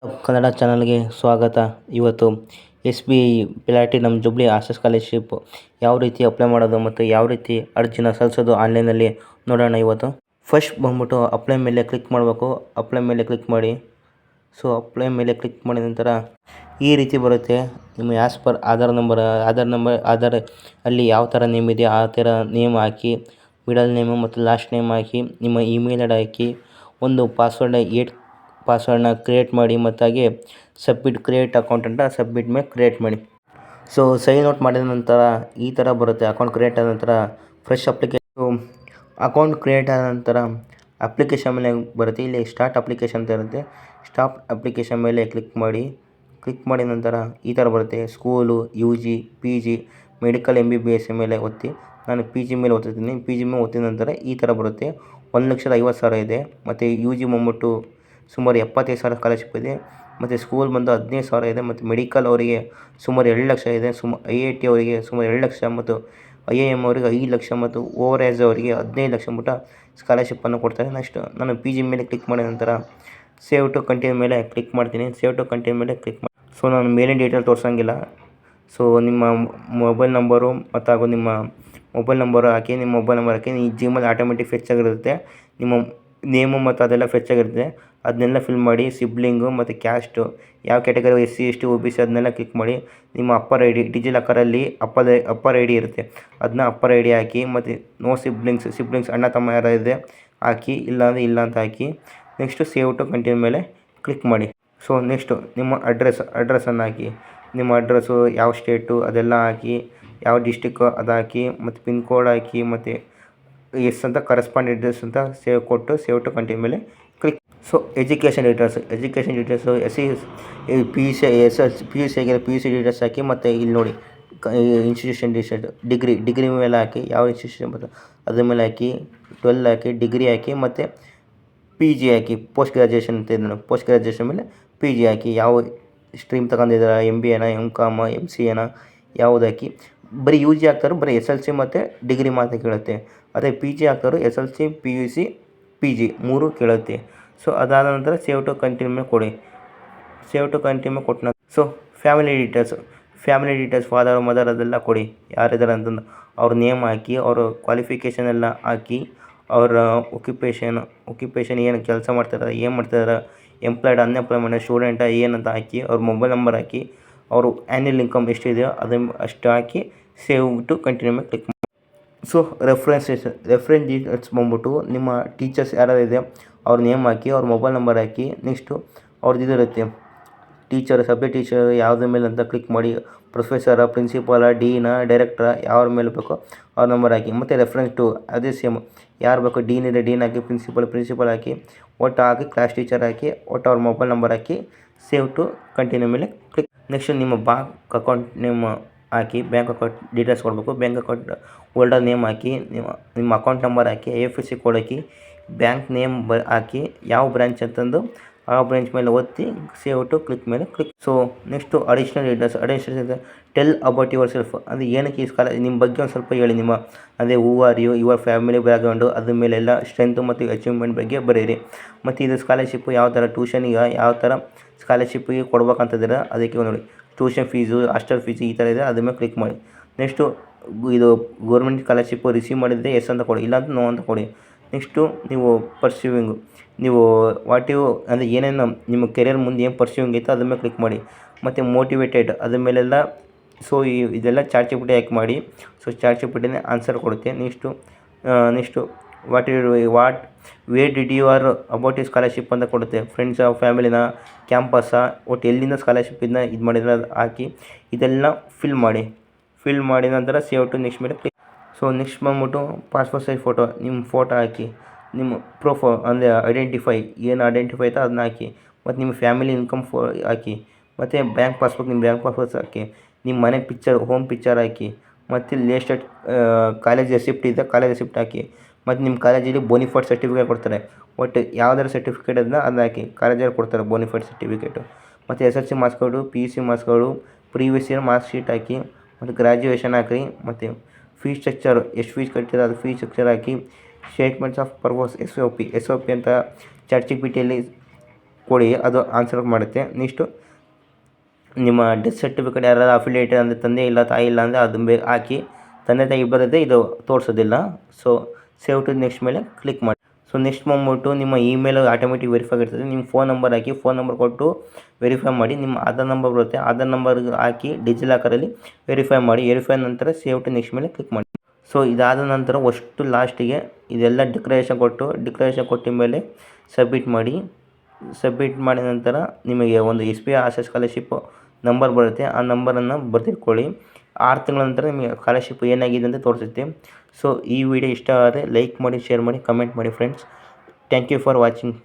ಕನ್ನಡ ಚಾನಲ್ಗೆ ಸ್ವಾಗತ. ಇವತ್ತು SBI platinum jubilee arts scholarship ಯಾವ ರೀತಿ ಅಪ್ಲೈ ಮಾಡೋದು ಮತ್ತು ಯಾವ ರೀತಿ ಅರ್ಜಿನ ಸಲ್ಲಿಸೋದು ಆನ್ಲೈನಲ್ಲಿ ನೋಡೋಣ. ಇವತ್ತು ಫಸ್ಟ್ ಬಂದ್ಬಿಟ್ಟು ಅಪ್ಲೈ ಮೇಲೆ ಕ್ಲಿಕ್ ಮಾಡಬೇಕು. ಅಪ್ಲೈ ಮೇಲೆ ಕ್ಲಿಕ್ ಮಾಡಿ. ಸೊ ಅಪ್ಲೈ ಮೇಲೆ ಕ್ಲಿಕ್ ಮಾಡಿದ ನಂತರ ಈ ರೀತಿ ಬರುತ್ತೆ. ನಿಮ್ಮ ಆ್ಯಸ್ ಪರ್ ಆಧಾರ್ ಅಲ್ಲಿ ಯಾವ ಥರ ನೇಮ್ ಇದೆ ಆ ಥರ ನೇಮ್ ಹಾಕಿ, ಮಿಡಲ್ ನೇಮು ಮತ್ತು ಲಾಸ್ಟ್ ನೇಮ್ ಹಾಕಿ, ನಿಮ್ಮ ಇಮೇಲ್ ಐಡಿ ಹಾಕಿ, ಒಂದು ಪಾಸ್ವರ್ಡ್ನ ಕ್ರಿಯೇಟ್ ಮಾಡಿ ಮತ್ತು ಹಾಗೆ ಸಬ್ಮಿಟ್ ಕ್ರಿಯೇಟ್ ಅಕೌಂಟ್ ಅಂತ ಸಬ್ಮಿಟ್ ಮೇಲೆ ಕ್ರಿಯೇಟ್ ಮಾಡಿ. ಸೊ ಸೈನ್ ಔಟ್ ಮಾಡಿದ ನಂತರ ಈ ಥರ ಬರುತ್ತೆ. ಅಕೌಂಟ್ ಕ್ರಿಯೇಟ್ ಆದ ನಂತರ ಫ್ರೆಶ್ ಅಕೌಂಟ್ ಕ್ರಿಯೇಟ್ ಆದ ನಂತರ ಅಪ್ಲಿಕೇಶನ್ ಮೇಲೆ ಬರುತ್ತೆ. ಇಲ್ಲಿ ಸ್ಟಾರ್ಟ್ ಅಪ್ಲಿಕೇಶನ್ ಅಂತ ಇರುತ್ತೆ. ಸ್ಟಾರ್ಟ್ ಅಪ್ಲಿಕೇಶನ್ ಮೇಲೆ ಕ್ಲಿಕ್ ಮಾಡಿ. ಕ್ಲಿಕ್ ಮಾಡಿದ ನಂತರ ಈ ಥರ ಬರುತ್ತೆ. School, UG, PG, medical MBBS ಮೇಲೆ ಒತ್ತಿ. ನಾನು PG ಮೇಲೆ ಒತ್ತಿದ್ದೀನಿ. PG ಮೇಲೆ ಒತ್ತಿದ ನಂತರ ಈ ಥರ ಬರುತ್ತೆ. 1,50,000 ಇದೆ. ಮತ್ತು UG ಬಂದ್ಬಿಟ್ಟು ಸುಮಾರು 75,000 ಸ್ಕಾಲರ್ಶಿಪ್ ಇದೆ. ಮತ್ತು ಸ್ಕೂಲ್ ಬಂದು 15,000 ಇದೆ. ಮತ್ತು ಮೆಡಿಕಲ್ ಅವರಿಗೆ ಸುಮಾರು 2 ಲಕ್ಷ ಇದೆ. IIT ಅವರಿಗೆ ಸುಮಾರು 2 ಲಕ್ಷ ಮತ್ತು IIM ಅವರಿಗೆ 5 ಲಕ್ಷ ಮತ್ತು ಓವರ್ ಏಜ್ ಅವರಿಗೆ 15 ಲಕ್ಷ ಮಟ್ಟ ಸ್ಕಾಲರ್ಶಿಪ್ಪನ್ನು ಕೊಡ್ತಾರೆ. ನೆಕ್ಸ್ಟ್ ನಾನು PG ಮೇಲೆ ಕ್ಲಿಕ್ ಮಾಡಿದ ನಂತರ ಸೇವ್ ಟು ಕಂಟಿನ್ಯೂ ಮೇಲೆ ಕ್ಲಿಕ್ ಮಾಡ್ತೀನಿ. ಸೇವ್ ಟು ಕಂಟಿನ್ಯೂ ಮೇಲೆ ಕ್ಲಿಕ್ ಮಾಡಿ. ಸೊ ನಾನು ಮೇಲಿನ ಡೀಟೇಲ್ ತೋರಿಸೋಂಗಿಲ್ಲ. ಸೊ ನಿಮ್ಮ ಮೊಬೈಲ್ ನಂಬರು ಮತ್ತು ಹಾಗೂ ನಿಮ್ಮ ಮೊಬೈಲ್ ನಂಬರು ಹಾಕಿ. ನಿಮ್ಮ ಮೊಬೈಲ್ ನಂಬರ್ ಹಾಕಿ ಈ ಜಿಮೇಲ್ ಆಟೋಮೆಟಿಕ್ ಫೆಚ್ ಆಗಿರುತ್ತೆ. ನಿಮ್ಮ ನೇಮು ಮತ್ತು ಅದೆಲ್ಲ ಫೆಚ್ ಆಗಿರುತ್ತೆ. ಅದನ್ನೆಲ್ಲ ಫಿಲ್ ಮಾಡಿ. ಸಿಬ್ಲಿಂಗು ಮತ್ತು ಕ್ಯಾಸ್ಟು ಯಾವ ಕ್ಯಾಟಗರಿ SC ST OBC ಅದನ್ನೆಲ್ಲ ಕ್ಲಿಕ್ ಮಾಡಿ. ನಿಮ್ಮ ಅಪ್ಪರ್ ID ಡಿಜಿಲಾಕರಲ್ಲಿ ಅಪ್ಪರ್ ID ಇರುತ್ತೆ, ಅದನ್ನ ಅಪ್ಪರ್ ID ಹಾಕಿ. ಮತ್ತು ನೋ ಸಿಬ್ಲಿಂಗ್ಸ್ ಅಣ್ಣ ತಮ್ಮ ಯಾರಿದೆ ಹಾಕಿ, ಇಲ್ಲಾಂದರೆ ಇಲ್ಲ ಅಂತ ಹಾಕಿ. ನೆಕ್ಸ್ಟು ಸೇವ್ ಟು ಕಂಟಿನ್ಯೂ ಮೇಲೆ ಕ್ಲಿಕ್ ಮಾಡಿ. ಸೊ ನೆಕ್ಸ್ಟು ನಿಮ್ಮ ಅಡ್ರೆಸ್ಸನ್ನು ಹಾಕಿ. ನಿಮ್ಮ ಅಡ್ರೆಸ್ಸು ಯಾವ ಸ್ಟೇಟು ಅದೆಲ್ಲ ಹಾಕಿ, ಯಾವ ಡಿಸ್ಟಿಕ್ಕು ಅದು ಹಾಕಿ, ಮತ್ತು ಪಿನ್ ಕೋಡ್ ಹಾಕಿ, ಮತ್ತು ಅಂತ ಕರೆಸ್ಪಾಂಡ್ ಅಡ್ರೆಸ್ ಅಂತ ಕೊಟ್ಟು ಸೇವ್ ಟು ಕಂಟಿನ್ಯೂ ಮೇಲೆ click. So education details PUC ಆಗಿರೋ PUC ಡೀಟೇಲ್ಸ್ ಹಾಕಿ. ಮತ್ತು ಇಲ್ಲಿ ನೋಡಿ ಇನ್ಸ್ಟಿಟ್ಯೂಷನ್ ಡಿಗ್ರಿ ಮೇಲೆ ಹಾಕಿ. ಯಾವ ಇನ್ಸ್ಟಿಟ್ಯೂಷನ್ ಬರ್ತದೆ ಅದ್ರ ಮೇಲೆ ಹಾಕಿ. 12 ಹಾಕಿ, ಡಿಗ್ರಿ ಹಾಕಿ, ಮತ್ತು PG ಹಾಕಿ. ಪೋಸ್ಟ್ ಗ್ರ್ಯಾಜುಯೇಷನ್ ಅಂತ ಇದೆ, ಪೋಸ್ಟ್ ಗ್ರ್ಯಾಜುಯೇಷನ್ ಮೇಲೆ PG ಹಾಕಿ. ಯಾವ ಸ್ಟ್ರೀಮ್ ತಗೊಂಡಿದ್ದಾರೆ, MBAನ, MCOM, MCAನ ಯಾವುದು ಹಾಕಿ. ಬರೀ UG ಹಾಕ್ತಾರೆ, ಬರೀ SLC ಮತ್ತು ಡಿಗ್ರಿ ಮಾತ್ರ ಕೇಳುತ್ತೆ. ಅದೇ PG ಹಾಕ್ತಾರೆ, SLC, PUC, PG 3 ಕೇಳುತ್ತೆ. ಸೊ ಅದಾದ ನಂತರ ಸೇವ್ ಟು ಕಂಟಿನ್ಯೂ ಮೇಲೆ ಕೊಡಿ. ಸೇವ್ ಟು ಕಂಟಿನ್ಯೂ ಕೊಟ್ಟ ನಂತರ so family details father mother ಅದೆಲ್ಲ ಕೊಡಿ. ಯಾರಿದ್ದಾರೆ ಅಂತಂದು ಅವ್ರ ನೇಮ್ ಹಾಕಿ, ಅವ್ರ ಕ್ವಾಲಿಫಿಕೇಷನ್ ಎಲ್ಲ ಹಾಕಿ, ಅವರ ಒಕ್ಯುಪೇಷನ್ ಏನು ಕೆಲಸ ಮಾಡ್ತಿದ್ದಾರೆ, ಏನು ಮಾಡ್ತಿದ್ದಾರೆ, ಎಂಪ್ಲಾಯ್ಡ್, ಅನ್ಎಂಪ್ಲಾಯ್ಮೆಂಟ್, ಸ್ಟೂಡೆಂಟ ಏನಂತ ಹಾಕಿ. ಅವ್ರ ಮೊಬೈಲ್ ನಂಬರ್ ಹಾಕಿ, ಅವರು ಆ್ಯನ್ಯಲ್ ಇನ್ಕಮ್ ಎಷ್ಟಿದೆಯೋ ಅದನ್ನು ಅಷ್ಟು ಹಾಕಿ ಸೇವ್ ಟು ಕಂಟಿನ್ಯೂ ಮೇಲೆ ಕ್ಲಿಕ್ ಮಾಡಿ. ಸೊ ರೆಫರೆನ್ಸ್ ಡೀಟೇಲ್ಸ್ ಬಂದ್ಬಿಟ್ಟು ನಿಮ್ಮ ಟೀಚರ್ಸ್ ಯಾರಿದೆ ಅವ್ರ ನೇಮ್ ಹಾಕಿ, ಅವ್ರ ಮೊಬೈಲ್ ನಂಬರ್ ಹಾಕಿ. ನೆಕ್ಸ್ಟು ಅವ್ರದ್ದು ಇದಿರುತ್ತೆ ಸಬ್ಜೆಕ್ಟ್ ಟೀಚರ್ ಯಾವುದ್ರ ಮೇಲೆ ಅಂತ ಕ್ಲಿಕ್ ಮಾಡಿ. ಪ್ರೊಫೆಸರ, ಪ್ರಿನ್ಸಿಪಾಲ, ಡೀನ, ಡೈರೆಕ್ಟ್ರ ಯಾವ್ರ ಮೇಲೆ ಬೇಕೋ ಅವ್ರ ನಂಬರ್ ಹಾಕಿ. ಮತ್ತು ರೆಫರೆನ್ಸ್ ಟು ಅದೇ ಸೇಮ್ ಯಾರು ಬೇಕೋ ಡೀನ್ ಇದೆ ಡೀನ್ ಹಾಕಿ, ಪ್ರಿನ್ಸಿಪಲ್ ಹಾಕಿ, ಒಟ್ಟು ಹಾಕಿ, ಕ್ಲಾಸ್ ಟೀಚರ್ ಹಾಕಿ, ಒಟ್ಟು ಅವ್ರ ಮೊಬೈಲ್ ನಂಬರ್ ಹಾಕಿ ಸೇವ್ ಟು ಕಂಟಿನ್ಯೂ ಮೇಲೆ ಕ್ಲಿಕ್. ನೆಕ್ಸ್ಟ್ ನಿಮ್ಮ ಬ್ಯಾಂಕ್ ಅಕೌಂಟ್ ನೇಮ್ ಹಾಕಿ, ಬ್ಯಾಂಕ್ ಅಕೌಂಟ್ ಡೀಟೇಲ್ಸ್ ಕೊಡಬೇಕು. ಬ್ಯಾಂಕ್ ಅಕೌಂಟ್ ಹೋಲ್ಡರ್ ನೇಮ್ ಹಾಕಿ, ನಿಮ್ಮ ಅಕೌಂಟ್ ನಂಬರ್ ಹಾಕಿ, IFSC ಕೋಡ್ ಹಾಕಿ, ಬ್ಯಾಂಕ್ ನೇಮ್ ಹಾಕಿ, ಯಾವ ಬ್ರಾಂಚ್ ಅಂತಂದು ಆ ಬ್ರಾಂಚ್ ಮೇಲೆ ಒತ್ತಿ ಸೇವ್ ಟು ಕ್ಲಿಕ್ ಮೇಲೆ click. So next additional details tell about yourself. ಅದು ಏನಕ್ಕೆ ನಿಮ್ಮ ಬಗ್ಗೆ ಒಂದು ಸ್ವಲ್ಪ ಹೇಳಿ. ನಿಮ್ಮ ಅದೇ who are you, your family background, ಅದ್ರ ಮೇಲೆಲ್ಲ ಸ್ಟ್ರೆಂತು ಮತ್ತು ಅಚೀವ್ಮೆಂಟ್ ಬಗ್ಗೆ ಬರೀರಿ. ಮತ್ತು ಇದು ಸ್ಕಾಲರ್ಶಿಪ್ಪು ಯಾವ ಥರ ಟ್ಯೂಷನಿಗೆ ಯಾವ ಥರ ಸ್ಕಾಲರ್ಶಿಪ್ಪಿಗೆ ಕೊಡ್ಬೇಕಂತಿದ್ದೀರ ಅದಕ್ಕೆ ನೋಡಿ. ಟ್ಯೂಷನ್ ಫೀಸು, ಹಾಸ್ಟೆಲ್ ಫೀಸು ಈ ಥರ ಇದೆ, ಅದ್ರ ಮೇಲೆ ಕ್ಲಿಕ್ ಮಾಡಿ. ನೆಕ್ಸ್ಟು ಇದು ಗೌರ್ಮೆಂಟ್ ಸ್ಕಾಲರ್ಶಿಪ್ಪು ರಿಸೀವ್ ಮಾಡಿದರೆ ಎಸ್ ಅಂತ ಕೊಡಿ, ಇಲ್ಲಾಂತ ನೋ ಅಂತ ಕೊಡಿ. ನೆಕ್ಸ್ಟು ನೀವು ಪರ್ಸ್ಯೂವಿಂಗು, ನೀವು ಅಂದರೆ ಏನೇನು ನಿಮ್ಮ ಕೆರಿಯರ್ ಮುಂದೆ ಏನು ಪರ್ಸ್ಯೂವಿಂಗ್ ಐತೆ ಅದ್ರ ಮೇಲೆ ಕ್ಲಿಕ್ ಮಾಡಿ. ಮತ್ತು ಮೋಟಿವೇಟೆಡ್ ಅದ್ರ ಮೇಲೆಲ್ಲ. ಸೊ ಇದೆಲ್ಲ ಚಾಟ್ GPT ಹಾಕಿ ಮಾಡಿ. ಸೊ ಚಾಟ್ GPTನೇ ಆನ್ಸರ್ ಕೊಡುತ್ತೆ. Next where did you hear about ಈ ಸ್ಕಾಲರ್ಶಿಪ್ ಅಂತ ಕೊಡುತ್ತೆ. ಫ್ರೆಂಡ್ಸಾ, ಫ್ಯಾಮಿಲಿನ, ಕ್ಯಾಂಪಸ್ಸಾ, ಒಟ್ಟು ಎಲ್ಲಿಂದ ಸ್ಕಾಲರ್ಶಿಪ್ ಇದನ್ನ ಇದು ಮಾಡಿದ್ರೆ ಅದು ಹಾಕಿ ಇದೆಲ್ಲ ಫಿಲ್ ಮಾಡಿ ನಂತರ ಸೇವ್ ಟು ನೆಕ್ಸ್ಟ್ ಮೇಲೆ ಕ್ಲಿಕ್. ಸೊ ನೆಕ್ಸ್ಟ್ ಬಂದ್ಬಿಟ್ಟು ಪಾಸ್ಪೋರ್ಟ್ ಸೈಜ್ ಫೋಟೋ, ನಿಮ್ಮ ಫೋಟೋ ಹಾಕಿ. ನಿಮ್ಮ ಪ್ರೂಫ್ ಅಂದರೆ ಐಡೆಂಟಿಫೈ ಐತೆ ಅದನ್ನ ಹಾಕಿ. ಮತ್ತು ನಿಮ್ಮ ಫ್ಯಾಮಿಲಿ ಇನ್ಕಮ್ ಹಾಕಿ. ಮತ್ತು ಬ್ಯಾಂಕ್ ಪಾಸ್ಬುಕ್, ನಿಮ್ಮ ಬ್ಯಾಂಕ್ ಪಾಸ್ಬುಕ್ ಹಾಕಿ. ನಿಮ್ಮ ಮನೆ ಪಿಕ್ಚರ್, ಹೋಮ್ ಪಿಕ್ಚರ್ ಹಾಕಿ. ಮತ್ತು ಲೇಟೆಸ್ಟ್ ಕಾಲೇಜ್ ರೆಸಿಪ್ಟ್ ಇದೆ, ಕಾಲೇಜ್ ರೆಸಿಪ್ಟ್ ಹಾಕಿ. ಮತ್ತು ನಿಮ್ಮ ಕಾಲೇಜಲ್ಲಿ ಬೋನಿಫೈಡ್ ಸರ್ಟಿಫಿಕೇಟ್ ಕೊಡ್ತಾರೆ. ಒಟ್ಟು ಯಾವ್ದಾದ್ರು ಸರ್ಟಿಫಿಕೇಟ್ ಅದನ್ನ ಹಾಕಿ. ಕಾಲೇಜಲ್ಲಿ ಕೊಡ್ತಾರೆ ಬೋನಿಫೈಡ್ ಸರ್ಟಿಫಿಕೇಟು. ಮತ್ತು SLC marks card, PUC marks card, previous year marks sheet ಹಾಕಿ. ಮತ್ತು ಗ್ರ್ಯಾಜುಯೇಷನ್ ಹಾಕಿ. ಮತ್ತು ಫೀಸ್ ಸ್ಟ್ರಕ್ಚರ್ ಎಷ್ಟು ಫೀಸ್ ಕಟ್ಟಿದ್ರೆ ಅದು fees structure hockey. Statements of purpose SOP ಅಂತ ಚಾಟ್ GPTಯಲ್ಲಿ ಕೊಡಿ, ಅದು ಆನ್ಸರ್ ಮಾಡುತ್ತೆ. ನೆಕ್ಸ್ಟು ನಿಮ್ಮ ಡೆತ್ ಸರ್ಟಿಫಿಕೇಟ್ ಯಾರಾದ್ರು ಅಫಿಲಿಯೇಟೆಡ್ ಅಂದರೆ ತಂದೆ ಇಲ್ಲ ತಾಯಿ ಇಲ್ಲ ಅಂದರೆ ಅದನ್ನ ಹಾಕಿ. ತಂದೆ ತಾಯಿ ಇಬ್ಬರದ್ದೇ ಇದು ತೋರಿಸೋದಿಲ್ಲ. ಸೊ ಸೇವ್ ಟು ನೆಕ್ಸ್ಟ್ ಮೇಲೆ ಕ್ಲಿಕ್ ಮಾಡಿ. ಸೊ ನೆಕ್ಸ್ಟ್ ಬಂದ್ಬಿಟ್ಟು ನಿಮ್ಮ ಇಮೇಲ್ ಆಟೋಮೆಟಿಕ್ ವೆರಿಫೈ ಆಗಿರ್ತದೆ. ನಿಮ್ಮ ಫೋನ್ ನಂಬರ್ ಹಾಕಿ, ಫೋನ್ ನಂಬರ್ ಕೊಟ್ಟು ವೆರಿಫೈ ಮಾಡಿ. ನಿಮ್ಮ ಆಧಾರ್ ನಂಬರ್ ಬರುತ್ತೆ, ಆಧಾರ್ ನಂಬರ್ ಹಾಕಿ ಡಿಜಿಲಾಕರಲ್ಲಿ ವೆರಿಫೈ ಮಾಡಿ. ವೆರಿಫೈ ನಂತರ ಸೇವ್ ಟು ನೆಕ್ಸ್ಟ್ ಮೇಲೆ ಕ್ಲಿಕ್ ಮಾಡಿ. ಸೊ ಇದಾದ ನಂತರ ಅಷ್ಟು ಲಾಸ್ಟಿಗೆ ಇದೆಲ್ಲ ಡಿಕ್ಲರೇಷನ್ ಕೊಟ್ಟಿದ ಮೇಲೆ ಸಬ್ಮಿಟ್ ಮಾಡಿ. ಸಬ್ಮಿಟ್ ಮಾಡಿದ ನಂತರ ನಿಮಗೆ ಒಂದು SBI ಆಸೆ ಸ್ಕಾಲರ್ಶಿಪ್ ನಂಬರ್ ಬರುತ್ತೆ. ಆ ನಂಬರನ್ನು ಬರೆದಿಟ್ಕೊಳ್ಳಿ. 6 ತಿಂಗಳ ನಂತರ ನಿಮಗೆ ಸ್ಕಾಲರ್ಶಿಪ್ ಏನಾಗಿದೆ ಅಂತ ತೋರಿಸುತ್ತೆ. ಸೊ ಈ ವಿಡಿಯೋ ಇಷ್ಟ ಆದರೆ ಲೈಕ್ ಮಾಡಿ, ಶೇರ್ ಮಾಡಿ, ಕಮೆಂಟ್ ಮಾಡಿ friends. Thank you for watching.